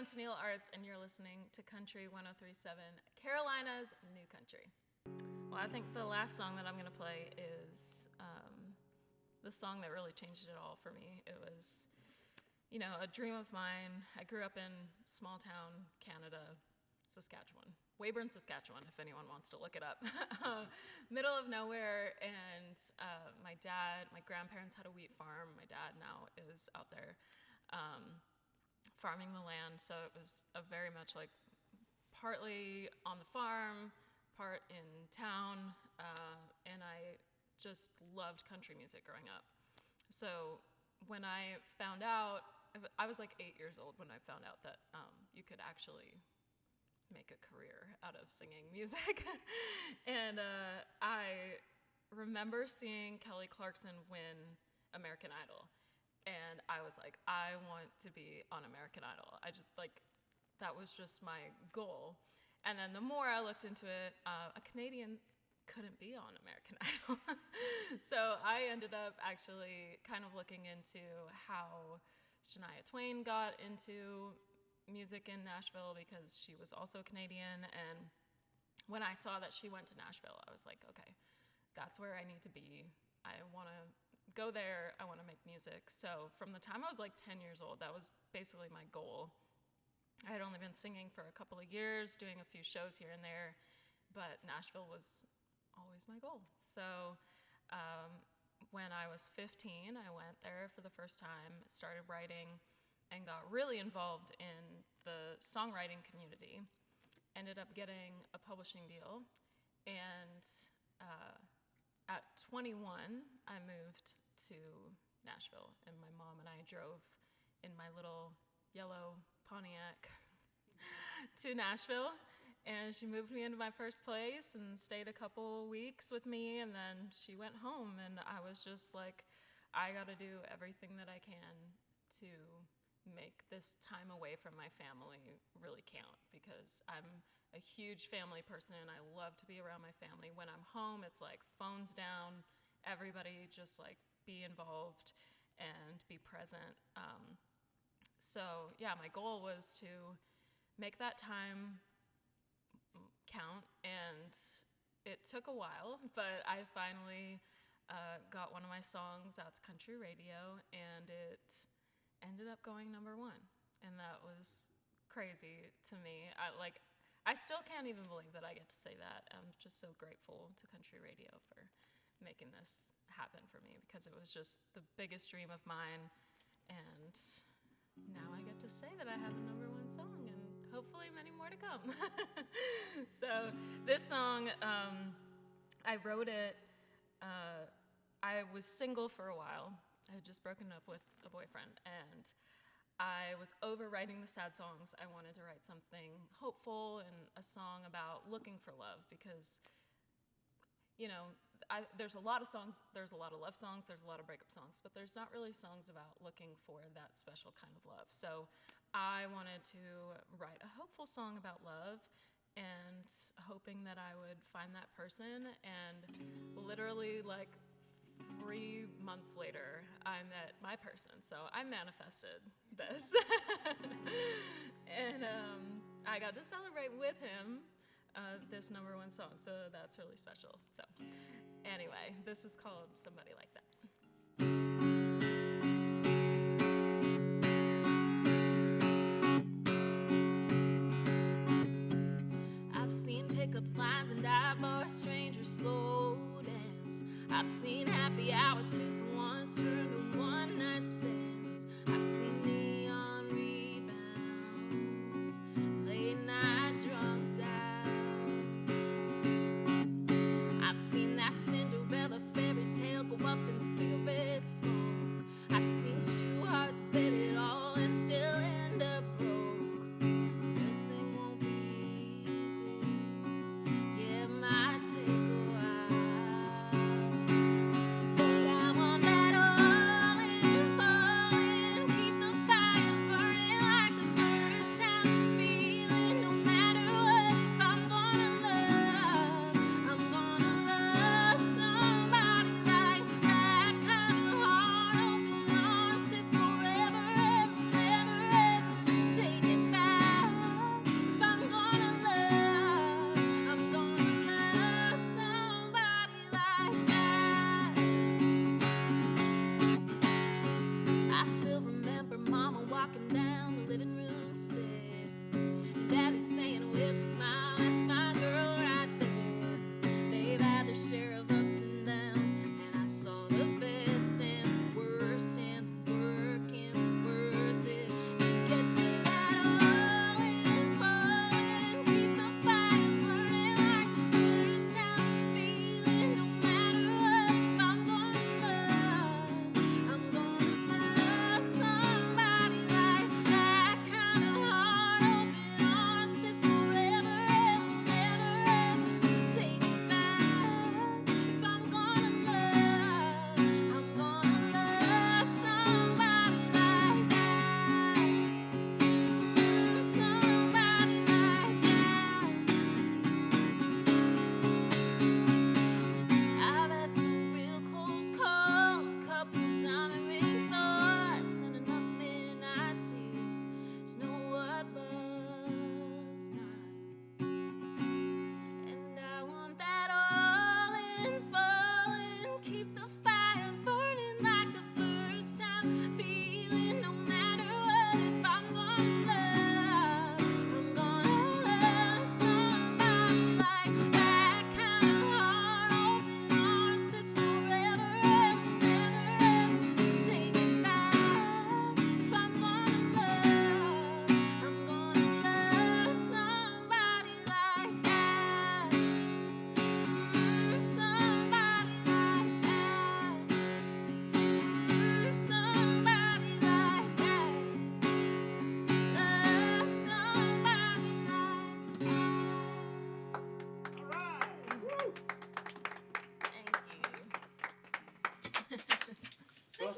I'm Tenille Arts, and you're listening to Country 103.7, Carolina's New Country. Well, I think the last song that I'm going to play is the song that really changed it all for me. It was, a dream of mine. I grew up in small town Canada, Saskatchewan. Weyburn, Saskatchewan, if anyone wants to look it up. Middle of nowhere, and my grandparents had a wheat farm. My dad now is out there farming the land, so it was a very much like partly on the farm, part in town, and I just loved country music growing up. So when I found out, I was like 8 years old when I found out that you could actually make a career out of singing music. And I remember seeing Kelly Clarkson win American Idol. And I was like, I want to be on American Idol. That was just my goal. And then the more I looked into it, a Canadian couldn't be on American Idol. So I ended up actually kind of looking into how Shania Twain got into music in Nashville, because she was also Canadian. And when I saw that she went to Nashville, I was like, okay, that's where I need to be. I want to go there. I want to make music. So from the time I was like 10 years old, that was basically my goal. I had only been singing for a couple of years, doing a few shows here and there, but Nashville was always my goal. So when I was 15, I went there for the first time, started writing, and got really involved in the songwriting community. Ended up getting a publishing deal, and at 21, I moved to Nashville, and my mom and I drove in my little yellow Pontiac to Nashville, and she moved me into my first place and stayed a couple weeks with me, and then she went home, and I was just like, I gotta do everything that I can to make this time away from my family really count, because I'm a huge family person and I love to be around my family. When I'm home, it's like phones down, everybody just like be involved and be present. So yeah, my goal was to make that time count, and it took a while, but I finally got one of my songs out to country radio, and it ended up going #1, and that was crazy to me. I still can't even believe that I get to say that. I'm just so grateful to country radio for making this happen for me, because it was just the biggest dream of mine, and now I get to say that I have a #1 song, and hopefully many more to come. So this song, I wrote it, I was single for a while. I had just broken up with a boyfriend, and I was overwriting the sad songs. I wanted to write something hopeful and a song about looking for love, because, there's a lot of songs, there's a lot of love songs, there's a lot of breakup songs, but there's not really songs about looking for that special kind of love. So I wanted to write a hopeful song about love, and hoping that I would find that person, and literally 3 months later, I met my person. So I manifested this. And I got to celebrate with him this #1 song. So that's really special. So anyway, this is called Somebody Like That. I've seen pickup lines and dive bar strangers slow dance. I've seen happy hour 2-for-1s turn to one-night stands. I've seen neon rebounds, late-night drunk dives. I've seen that Cinderella fairy tale go up in silver smoke. I've seen two hearts bet it all and still end up broke. Nothing won't be easy. Yeah, it might take a while. But I want that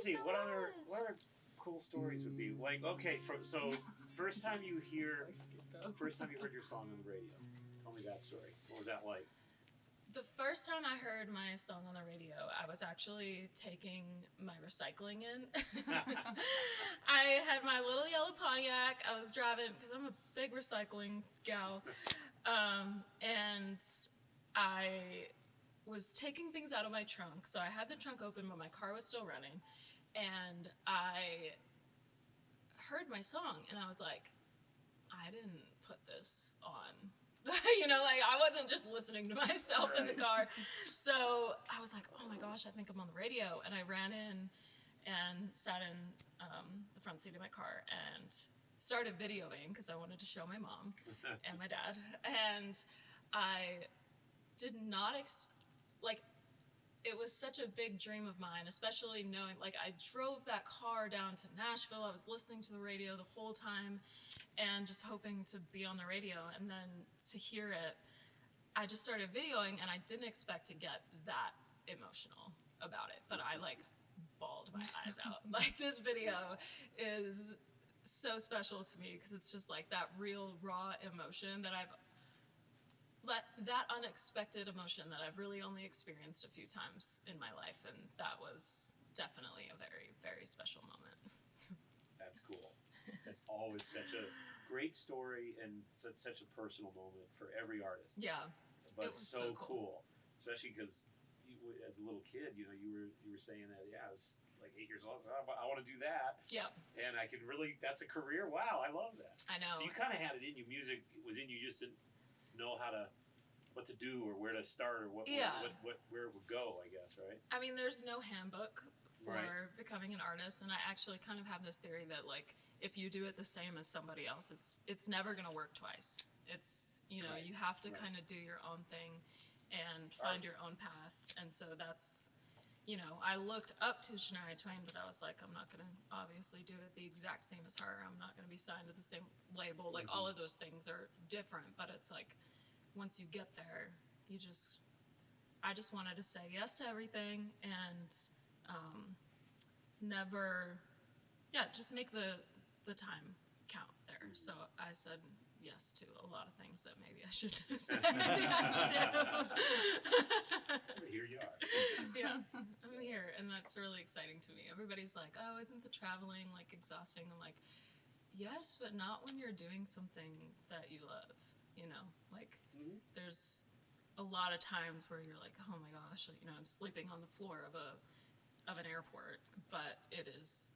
let's see. What other cool stories would be like? Okay, so first time you heard your song on the radio. Tell me that story. What was that like? The first time I heard my song on the radio, I was actually taking my recycling in. I had my little yellow Pontiac. I was driving, because I'm a big recycling gal, and I was taking things out of my trunk. So I had the trunk open, but my car was still running. And I heard my song, and I was like, I didn't put this on. Like I wasn't just listening to myself in the car. So I was like, oh my gosh, I think I'm on the radio. And I ran in and sat in the front seat of my car and started videoing because I wanted to show my mom and my dad. And I did not, it was such a big dream of mine, especially knowing, like, I drove that car down to Nashville. I was listening to the radio the whole time and just hoping to be on the radio. And then to hear it, I just started videoing, and I didn't expect to get that emotional about it. But I, bawled my eyes out. Like, this video is so special to me because it's just, that real, raw emotion that that unexpected emotion that I've really only experienced a few times in my life, and that was definitely a very, very special moment. That's cool. That's always such a great story and such a personal moment for every artist. Yeah, but it's so cool, especially because as a little kid, you were saying that. Yeah, I was like 8 years old. So I want to do that. Yeah, and I could really. That's a career. Wow, I love that. I know. So you kind of had it in you. Music was in you. You just didn't know what to do or where to start or where it would go, I guess, right? I mean, there's no handbook for Right. becoming an artist, and I actually kind of have this theory that if you do it the same as somebody else, it's never going to work twice. It's you have to kind of do your own thing and find your own path. And so that's I looked up to Shania Twain, but I was like, I'm not going to obviously do it the exact same as her. I'm not going to be signed to the same label. Like, all of those things are different, but it's like, once you get there, I just wanted to say yes to everything and just make the time count there. So I said yes to a lot of things that maybe I shouldn't have said yes to. Here you are. Yeah, I'm here, and that's really exciting to me. Everybody's like, oh, isn't the traveling exhausting? I'm like, yes, but not when you're doing something that you love. There's a lot of times where you're like, oh my gosh, I'm sleeping on the floor of an airport, but it is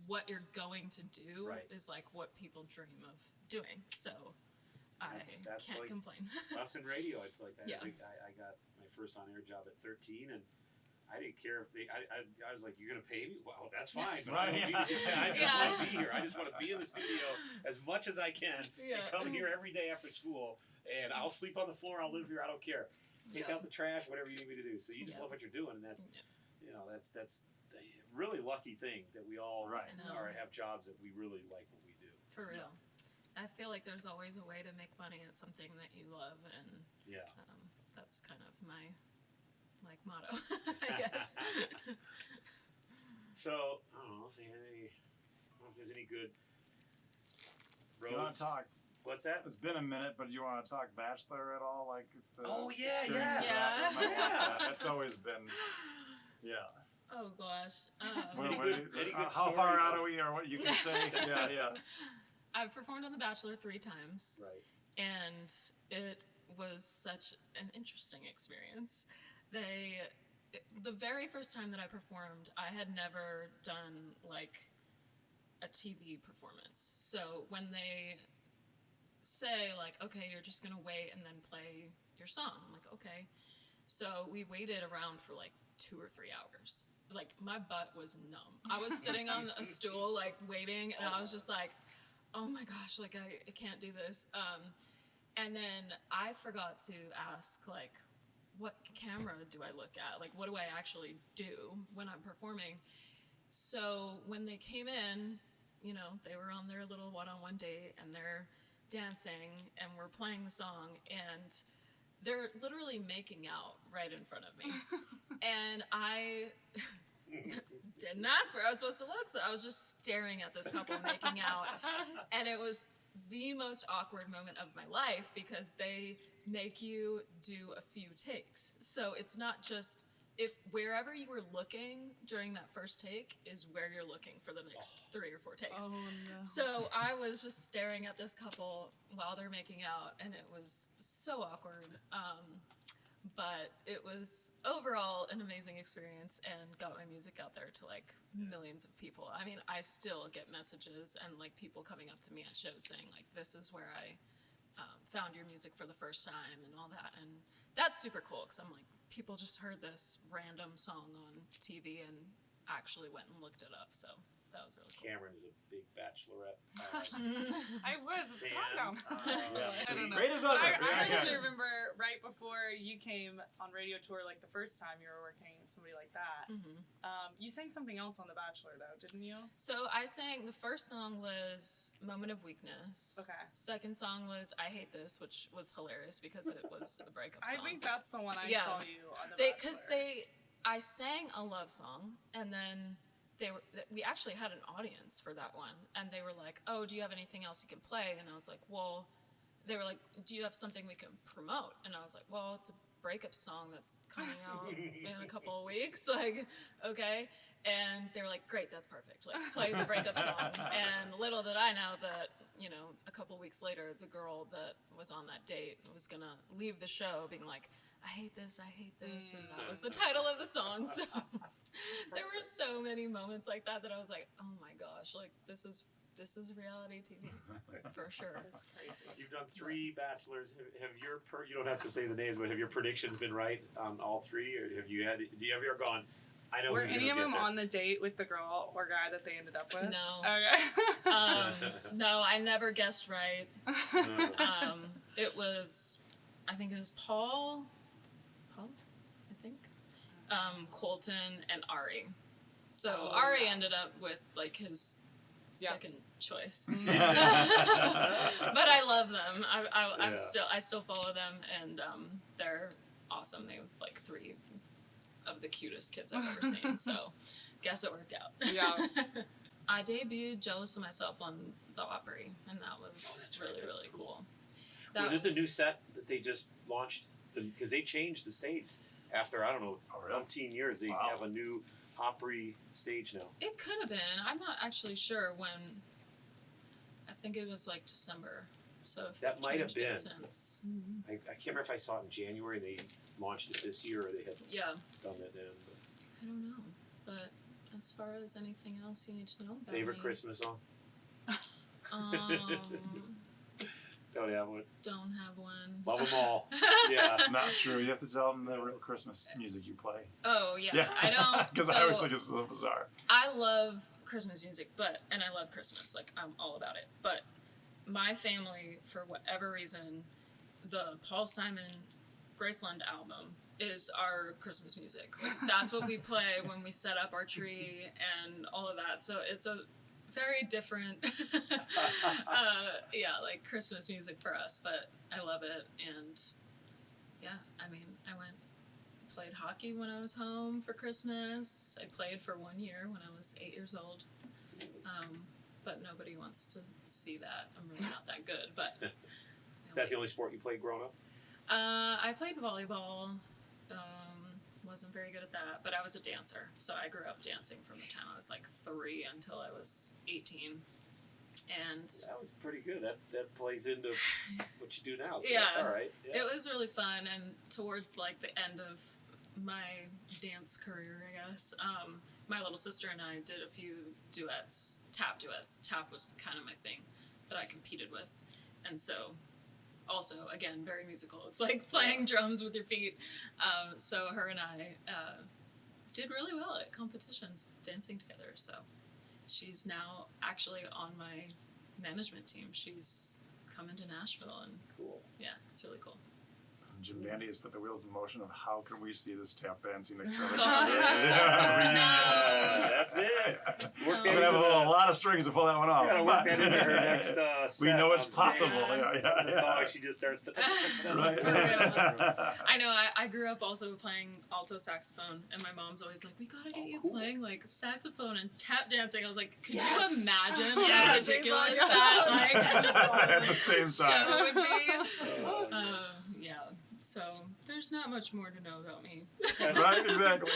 what you're going to do is what people dream of doing. So that's can't complain. Us in radio, it's like that. Yeah. I got my first on-air job at 13, and I didn't care if I was like, you're going to pay me? Well, that's fine, but I just want to be here. I just want to be in the studio as much as I can and come here every day after school, and I'll sleep on the floor, I'll live here, I don't care. Take out the trash, whatever you need me to do. So you just love what you're doing, and that's that's a really lucky thing that we all have jobs that we really like what we do. For real. I feel like there's always a way to make money at something that you love, and that's kind of my motto, I guess. So I don't know if there's any good roads. You want to talk? What's that? It's been a minute, but you want to talk Bachelor at all? That's always been, Oh gosh. How far out are we, or what you can say? Yeah. I've performed on The Bachelor 3 times. Right. And it was such an interesting experience. The very first time that I performed, I had never done a TV performance. So when they say okay, you're just gonna wait and then play your song, I'm like, okay. So we waited around for 2 or 3 hours. My butt was numb. I was sitting on a stool waiting, and I was just like, oh my gosh, I can't do this. And then I forgot to ask what camera do I look at? What do I actually do when I'm performing? So when they came in, they were on their little one-on-one date, and they're dancing, and we're playing the song, and they're literally making out right in front of me. And didn't ask where I was supposed to look, so I was just staring at this couple making out. And it was the most awkward moment of my life because they make you do a few takes. So it's not just if wherever you were looking during that first take is where you're looking for the next 3 or 4 takes. Oh, no. So I was just staring at this couple while they're making out, and it was so awkward. But it was overall an amazing experience and got my music out there to like millions of people. I mean, I still get messages and like people coming up to me at shows saying like, this is where I found your music for the first time and all that. And that's super cool because I'm like, people just heard this random song on TV and actually went and looked it up. So that was really cool. Cameron is a big Bachelorette I was. It's fan. I don't know. Great as But ever. I actually remember right before you came on radio tour, like the first time you were working with somebody like that. You sang something else on The Bachelor, though, didn't you? So I sang, the first song was Moment of Weakness. Okay. Second song was I Hate This, which was hilarious because it was a breakup I song. think that's the one I Yeah. saw you on The Because Bachelor. I sang a love song, and then we actually had an audience for that one, and they were like, oh, do you have anything else you can play? And I was like, well, they were like, do you have something we can promote? And I was like, well, it's a breakup song that's coming out in a couple of weeks, like, okay. And they were like, great, that's perfect, like, play the breakup song. And little did I know that, you know, a couple of weeks later, the girl that was on that date was gonna leave the show being like, I hate this, and that was the title of the song. So there were so many moments like that I was like, oh my gosh, like this is reality TV for sure. That's crazy. You've done 3 Bachelors. Have your you don't have to say the names, but have your predictions been right on all 3, or have you ever gone? I know. Were who's any gonna of them get there. on the date with the girl or guy that they ended up with? No. Okay. No, I never guessed right. No. It was, I think it was Paul, I think, Colton and Ari. So Oh, Ari yeah. ended up with like his Yeah. second choice. Mm. But I love them. Yeah. I still follow them, and they're awesome. They have like 3 of the cutest kids I've ever seen. So, guess it worked out. Yeah. I debuted "Jealous of Myself" on the Opry, and that was that's really right, that's really cool. cool. That Was it the new set that they just launched? Because they changed the stage after, I don't know, Oh, really? 15 years. They Wow. have a new Opry stage now. It could have been. I'm not actually sure when. I think it was like December. So if That they've might have changed it been. since. I can't remember if I saw it in January and they launched it this year, or they had Yeah, done it then. But I don't know. But as far as anything else you need to know about favorite me, Christmas song? Um, Don't have one. don't have one. Love them all. Yeah. Not true. You have to tell them the real Christmas music you play. Oh yeah, I don't. Because so I always think it's so bizarre. I love Christmas music, and I love Christmas. Like I'm all about it. But my family, for whatever reason, the Paul Simon Graceland album is our Christmas music. Like that's what we play when we set up our tree and all of that. So it's a very different, like Christmas music for us. But I love it, and yeah, I mean, I played hockey when I was home for Christmas. I played for 1 year when I was 8 years old. But nobody wants to see that. I'm really not that good, but. Is that the only sport you played growing up? I played volleyball. Wasn't very good at that, but I was a dancer. So I grew up dancing from the time I was like 3 until I was 18. And That was pretty good. That plays into what you do now. So Yeah. that's all right. Yeah. it was really fun. And towards like the end of my dance career, I guess, my little sister and I did a few duets, tap duets. Tap was kind of my thing that I competed with. And so also, again, very musical. It's like playing drums with your feet. So her and I did really well at competitions dancing together. So she's now actually on my management team. She's coming to Nashville, and Cool. yeah, it's really cool. Jim Bandy has put the wheels in motion of how can we see this tap dancing experiment. God. That's it. Work We're gonna have a lot of strings to pull that one off. Gotta work that into her next We set know on it's stage. possible. Yeah. The song she just starts to. Right. I know. I grew up also playing alto saxophone, and my mom's always like, "We gotta get you playing like saxophone and tap dancing." I was like, "Could you imagine how Yes. ridiculous Yeah. that like At the same time. show would be?" Yeah. So there's not much more to know about me. Right, exactly.